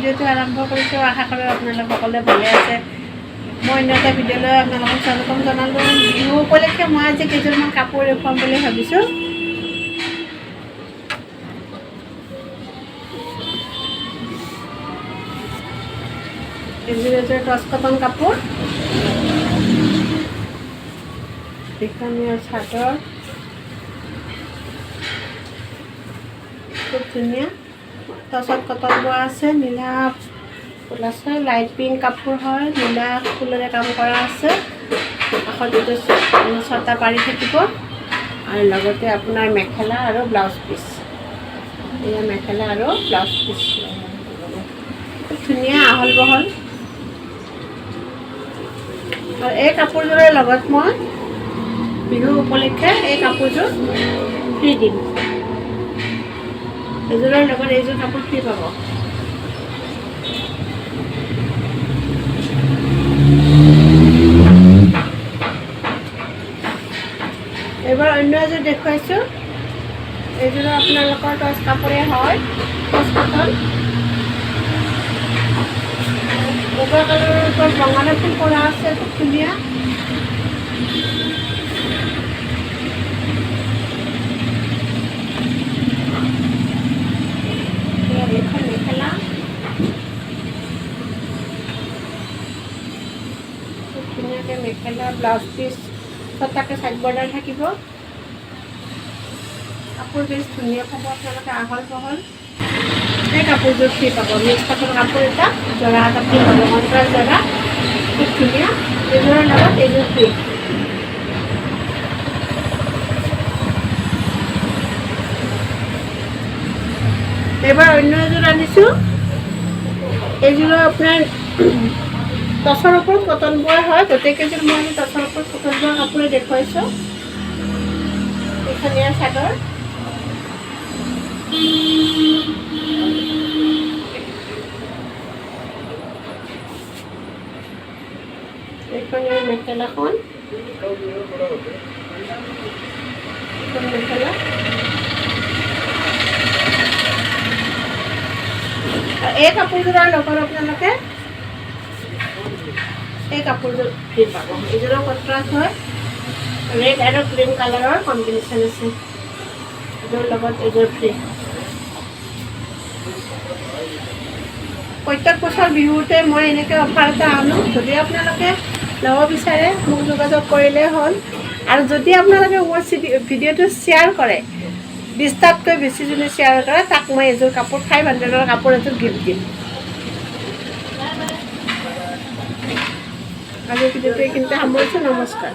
ভিডিঅ'টো আৰম্ভ কৰিছোঁ। আশা কৰোঁ আপোনালোক সকলোৱে ভালে আছে। মই অন্য এটা ভিডিঅ'লৈ আপোনালোকক স্বাগতম জনালোঁ। বিহু উপলক্ষে মই আজি কেইযোৰমান কাপোৰ দেখুৱাম বুলি ভাবিছোঁ। এযোৰ টচ কটন কাপোৰ, দীঘলীয়া চাদৰ, খুব ধুনীয়া টচত কটন বোৱা আছে। নীলা ফুল আছে, লাইট পিংক কাপোৰ হয়, নীলা ফুলেৰে কাম কৰা আছে। কাষত এইটো ছটা পাৰি থাকিব আৰু লগতে আপোনাৰ মেখেলা আৰু ব্লাউজ পিচ। এয়া মেখেলা আৰু ব্লাউজ পিচ, খুব ধুনীয়া আহল বহল। আৰু এই কাপোৰযোৰৰ লগত মই বিহু উপলক্ষে এই কাপোৰযোৰ ফ্ৰী দিম। এযোৰৰ লগত এইযোৰ কাপোৰ ফ্ৰী পাব। এইবাৰ অন্য এযোৰ দেখুৱাইছোঁ। এইযোৰো আপোনালোকৰ টচ কাপোৰে হয়, টচ কটন। বগা কালাৰৰ ওপৰত ৰঙালা ফুল কৰা আছে, খুব ধুনীয়া। এইখন মেখেলা, খুব ধুনীয়াকৈ মেখেলা, ব্লাউজ পিচ ছটাকৈ চাইড বৰ্ডাৰ থাকিব। কাপোৰ বেছ ধুনীয়া পাব আপোনালোকে, আহল বহল। এই কাপোৰযোৰ ফ্ৰী পাব। মিক্স পাটৰ কাপোৰ এটা, জৰা কাপোৰ মন্ত্ৰা জৰা, খুব ধুনীয়া। এইযোৰৰ লগত এইযোৰ ফ্ৰী। এইবাৰ অন্য এযোৰ আনিছোঁ। এইযোৰৰ আপোনাৰ টচৰ ওপৰত কটন বোৱা হয়। গোটেইকেইযোৰ মই আমি টচৰ ওপৰত কটন বোৱা কাপোৰে দেখুৱাইছোঁ। দীঘলীয়া চাদৰ, এইখন মেখেলাখন, মেখেলা। এই কাপোৰযোৰৰ লগত আপোনালোকে এই কাপোৰযোৰ ফ্ৰী পাব। এইযোৰৰ কণ্ট্ৰাষ্ট হয়, ৰেড আৰু গ্ৰীণ কালাৰৰ কম্বিনেশ্যন আছে। এইযোৰ লগত এইযোৰ ফ্ৰী। প্ৰত্যেক বছৰ বিহুতে মই এনেকৈ অফাৰ এটা আনো। যদি আপোনালোকে ল'ব বিচাৰে মোক যোগাযোগ কৰিলেই হ'ল। আৰু যদি আপোনালোকে মোৰ ভিডিঅ'টো শ্বেয়াৰ কৰে, 20টাতকৈ বেছি যদি শ্বেয়াৰ কৰে, তাক মই এযোৰ কাপোৰ 500ৰ কাপোৰ এযোৰ গিফ্ট দিম। আজিৰ ভিডিঅ'টো এইখিনিতে সামৰিছোঁ। নমস্কাৰ।